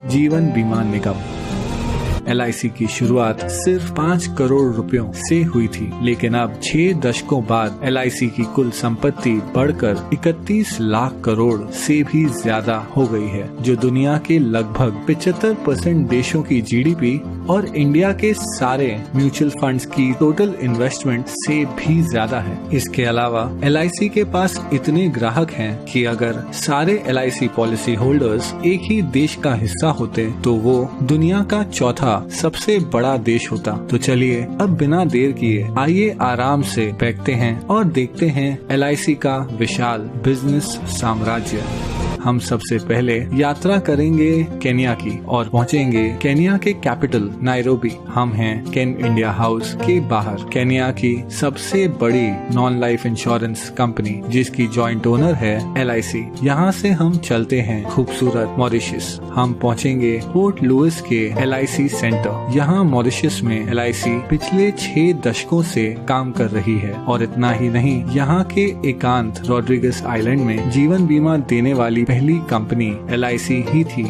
जीवन बीमा निगम LIC की शुरुआत सिर्फ 5 करोड़ रुपयों से हुई थी, लेकिन अब 6 दशकों बाद LIC की कुल संपत्ति बढ़कर 31 लाख करोड़ से भी ज्यादा हो गई है, जो दुनिया के लगभग 75% देशों की GDP और इंडिया के सारे म्यूचुअल फंड्स की टोटल इन्वेस्टमेंट से भी ज्यादा है। इसके अलावा LIC के पास इतने ग्राहक हैं कि अगर सारे LIC पॉलिसी होल्डर्स एक ही देश का हिस्सा होते तो वो दुनिया का चौथा सबसे बड़ा देश होता। तो चलिए अब बिना देर किए आइए आराम से बैठते हैं और देखते हैं LIC का विशाल बिजनेस साम्राज्य। हम सबसे पहले यात्रा करेंगे केन्या की और पहुंचेंगे केन्या के कैपिटल नायरोबी। हम हैं केन इंडिया हाउस के बाहर, केन्या की सबसे बड़ी नॉन लाइफ इंश्योरेंस कंपनी जिसकी जॉइंट ओनर है LIC। यहाँ से हम चलते हैं खूबसूरत मॉरिशस। हम पहुंचेंगे पोर्ट लुइस के LIC सेंटर। यहाँ मॉरिशस में LIC पिछले 6 दशकों से काम कर रही है और इतना ही नहीं, यहाँ के एकांत रॉड्रिगस आइलैंड में जीवन बीमा देने वाली पहली कंपनी LIC ही थी।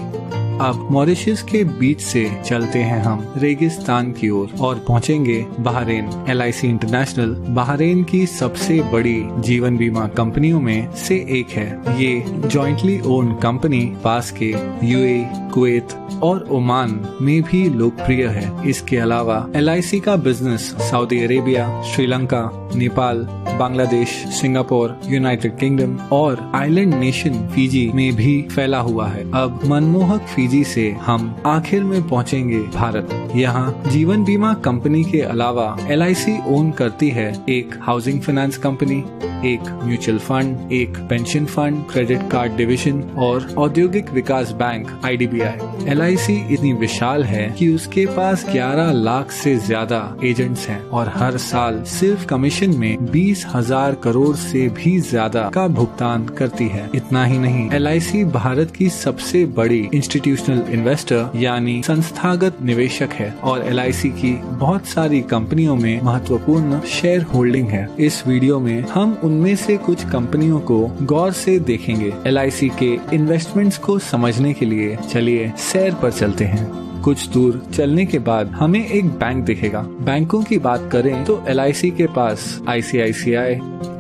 अब मॉरिशस के बीच से चलते हैं हम रेगिस्तान की ओर और पहुंचेंगे बहरीन। LIC इंटरनेशनल बहरीन की सबसे बड़ी जीवन बीमा कंपनियों में से एक है। ये जॉइंटली ओन कंपनी पास के UAE, कुवैत और ओमान में भी लोकप्रिय है। इसके अलावा LIC का business Saudi Arabia, Sri Lanka, Nepal, Bangladesh, Singapore, United kingdom और आइलैंड नेशन फिजी में भी फैला हुआ है। अब मनमोहक फिजी से हम आखिर में पहुंचेंगे भारत। यहाँ जीवन बीमा कंपनी के अलावा LIC ओन करती है एक हाउसिंग फाइनेंस कंपनी, एक म्यूचुअल फंड, एक pension fund, credit card division और औद्योगिक विकास बैंक IDBI। LIC इतनी विशाल है कि उसके पास 11 लाख से ज्यादा एजेंट्स हैं और हर साल सिर्फ कमीशन में 20,000 करोड़ से भी ज्यादा का भुगतान करती है। इतना ही नहीं, LIC भारत की सबसे बड़ी इंस्टीट्यूशनल इन्वेस्टर यानी संस्थागत निवेशक है और LIC की बहुत सारी कंपनियों में महत्वपूर्ण शेयर होल्डिंग है। इस वीडियो में हम उनमें से कुछ कंपनियों को गौर से देखेंगे। LIC के इन्वेस्टमेंट्स को समझने के लिए चलिए सैर पर चलते हैं। कुछ दूर चलने के बाद हमें एक बैंक दिखेगा। बैंकों की बात करें तो LIC के पास ICICI,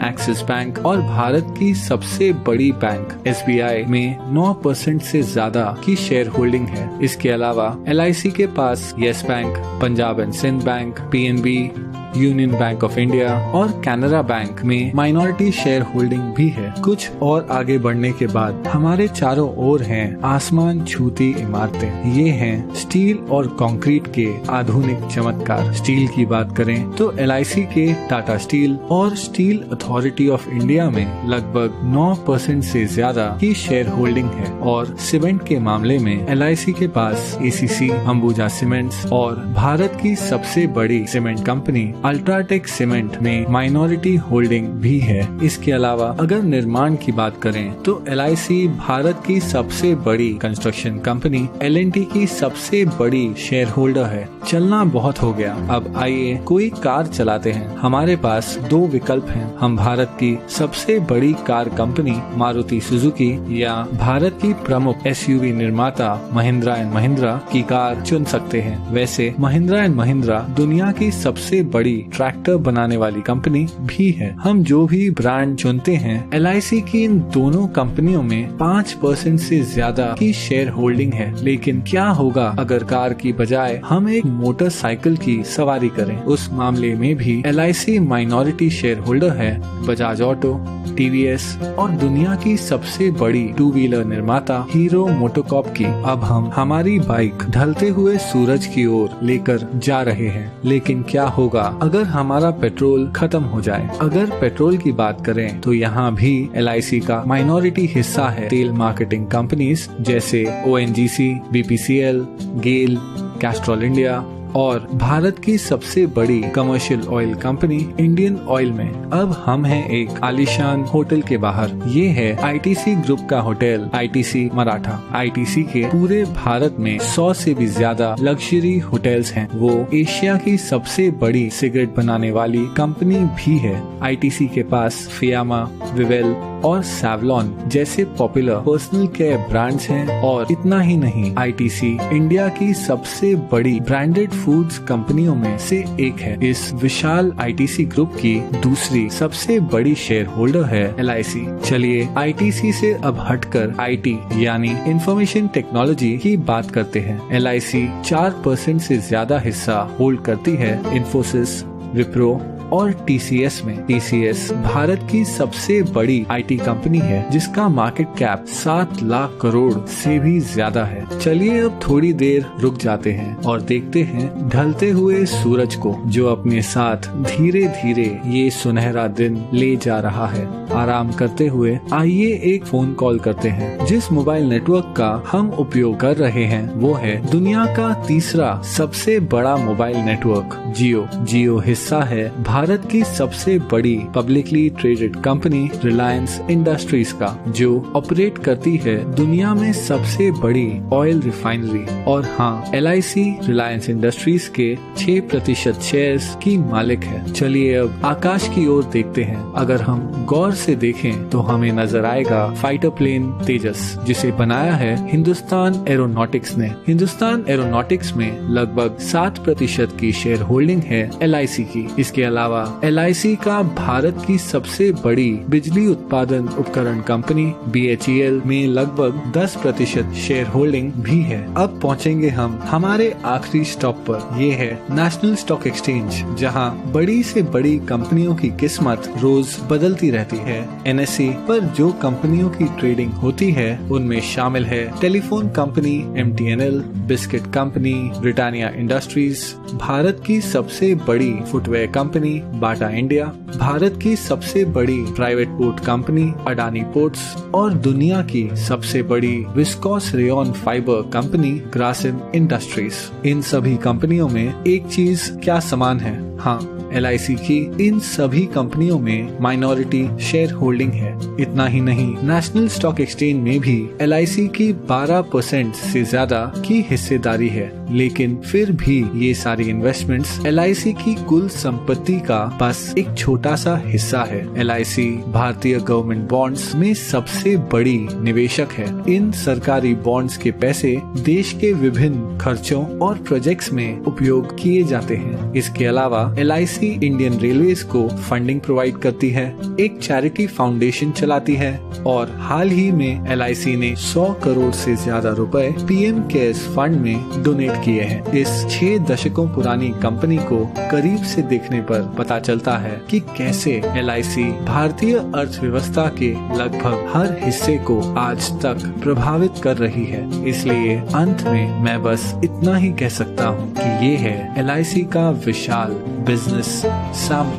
एक्सिस बैंक और भारत की सबसे बड़ी बैंक SBI में 9% से ज्यादा की शेयर होल्डिंग है। इसके अलावा LIC के पास Yes Bank, Punjab and Sind Bank, PNB, Union Bank of India और कैनरा बैंक में माइनॉरिटी शेयर होल्डिंग भी है। कुछ और आगे बढ़ने के बाद हमारे चारों ओर हैं आसमान छूती इमारतें। ये हैं स्टील और कंक्रीट के आधुनिक चमत्कार। स्टील की बात करें तो LIC के टाटा स्टील और स्टील अथॉरिटी ऑफ इंडिया में लगभग 9% से ज्यादा की शेयर होल्डिंग है और सीमेंट के मामले में LIC के पास ACC, अंबुजा सीमेंट्स और भारत की सबसे बड़ी सीमेंट कंपनी अल्ट्राटेक सीमेंट में माइनॉरिटी होल्डिंग भी है। इसके अलावा अगर निर्माण की बात करें तो LIC भारत की सबसे बड़ी कंस्ट्रक्शन कंपनी L&T की सबसे बड़ी शेयर होल्डर है। चलना बहुत हो गया, अब आइए कोई कार चलाते हैं। हमारे पास 2 विकल्प हैं। हम भारत की सबसे बड़ी कार कंपनी मारुति सुजुकी या भारत की प्रमुख SUV निर्माता महिंद्रा एंड महिंद्रा की कार चुन सकते हैं। वैसे महिंद्रा एंड महिंद्रा दुनिया की सबसे बड़ी ट्रैक्टर बनाने वाली कंपनी भी है। हम जो भी ब्रांड चुनते हैं, LIC की इन दोनों कंपनियों में 5% से ज्यादा की शेयर होल्डिंग है। लेकिन क्या होगा अगर कार की बजाय हम एक मोटरसाइकिल की सवारी करें? उस मामले में भी LIC माइनॉरिटी शेयर होल्डर है बजाज ऑटो, TVS और दुनिया की सबसे बड़ी 2 व्हीलर निर्माता हीरो मोटोकॉर्प की। अब हम हमारी बाइक ढलते हुए सूरज की ओर लेकर जा रहे हैं, लेकिन क्या होगा अगर हमारा पेट्रोल खत्म हो जाए? अगर पेट्रोल की बात करें तो यहाँ भी LIC का माइनॉरिटी हिस्सा है तेल मार्केटिंग कंपनीज जैसे ONGC, BPCL, गेल, कैस्ट्रॉल इंडिया और भारत की सबसे बड़ी commercial oil company Indian oil में। अब हम हैं एक आलीशान होटल के बाहर। ये है ITC ग्रुप का होटल ITC मराठा। ITC के पूरे भारत में 100 से भी ज्यादा लग्जरी होटल्स हैं। वो एशिया की सबसे बड़ी सिगरेट बनाने वाली कंपनी भी है। ITC के पास फियामा, विवेल और सैवलॉन जैसे पॉपुलर पर्सनल केयर ब्रांड्स हैं। और इतना ही नहीं, आईटीसी इंडिया की सबसे बड़ी ब्रांडेड फूड्स कंपनियों में से एक है। इस विशाल आईटीसी ग्रुप की दूसरी सबसे बड़ी शेयर होल्डर है एलआईसी। चलिए आईटीसी से अब हटकर आईटी यानी इंफॉर्मेशन टेक्नोलॉजी की बात करते हैं। एलआईसी 4% से ज्यादा हिस्सा होल्ड करती है इन्फोसिस, विप्रो और टीसीएस में। टीसीएस भारत की सबसे बड़ी आईटी कंपनी है जिसका मार्केट कैप 7 लाख करोड़ से भी ज्यादा है। चलिए अब थोड़ी देर रुक जाते हैं और देखते हैं ढलते हुए सूरज को, जो अपने साथ धीरे धीरे ये सुनहरा दिन ले जा रहा है। आराम करते हुए आइए एक फोन कॉल करते हैं। जिस मोबाइल नेटवर्क का हम उपयोग कर रहे हैं वो है दुनिया का तीसरा सबसे बड़ा मोबाइल नेटवर्क जियो। जियो हिस्सा है भारत की सबसे बड़ी publicly traded company Reliance industries का, जो ऑपरेट करती है दुनिया में सबसे बड़ी ऑयल रिफाइनरी। और हाँ, एलआईसी रिलायंस इंडस्ट्रीज के 6% शेयर्स की मालिक है। चलिए अब आकाश की ओर देखते हैं। अगर हम गौर से देखें तो हमें नजर आएगा फाइटर प्लेन तेजस, जिसे बनाया है हिंदुस्तान एरोनॉटिक्स ने। हिंदुस्तान एरोनॉटिक्स में लगभग 7% की शेयर होल्डिंग है एलआईसी की। इसके अलावा एलआईसी का भारत की सबसे बड़ी बिजली उत्पादन उपकरण कंपनी बीएचईएल में लगभग 10% शेयर होल्डिंग भी है। अब पहुंचेंगे हम हमारे आखिरी स्टॉप पर। ये है नेशनल स्टॉक एक्सचेंज, जहां बड़ी से बड़ी कंपनियों की किस्मत रोज बदलती रहती है। एनएसई पर जो कंपनियों की ट्रेडिंग होती है उनमें शामिल है telephone company MTNL, biscuit company Britannia Industries, Bharat की सबसे बड़ी footwear company Bata India, Bharat की सबसे बड़ी private port company Adani Ports और दुनिया की सबसे बड़ी viscose rayon fibre company Grasim Industries. इन सभी कंपनियों में एक चीज क्या समान है? हाँ, एलआईसी की इन सभी कंपनियों में माइनॉरिटी शेयर होल्डिंग है। इतना ही नहीं, नेशनल स्टॉक एक्सचेंज में भी एलआईसी की 12% से ज्यादा की हिस्सेदारी है। लेकिन फिर भी ये सारी इन्वेस्टमेंट्स एलआईसी की कुल संपत्ति का बस एक छोटा सा हिस्सा है। एलआईसी भारतीय गवर्नमेंट बॉन्ड्स में सबसे बड़ी निवेशक है। इन सरकारी बॉन्ड्स के पैसे देश के विभिन्न खर्चों और प्रोजेक्ट्स में उपयोग किए जाते हैं। इसके अलावा एलआईसी इंडियन रेलवेज को फंडिंग प्रोवाइड करती है, एक चैरिटी फाउंडेशन चलाती है और हाल ही में एलआईसी ने 100 करोड़ से ज्यादा रुपए पीएम केयर्स फंड में डोनेट किए हैं। इस 6 दशकों पुरानी कंपनी को करीब से देखने पर पता चलता है कि कैसे एलआईसी भारतीय अर्थव्यवस्था के लगभग हर हिस्से को आज तक प्रभावित कर रही है। इसलिए अंत में मैं बस इतना ही कह सकता हूँ कि ये है एलआईसी का विशाल बिजनेस साम्राज्य।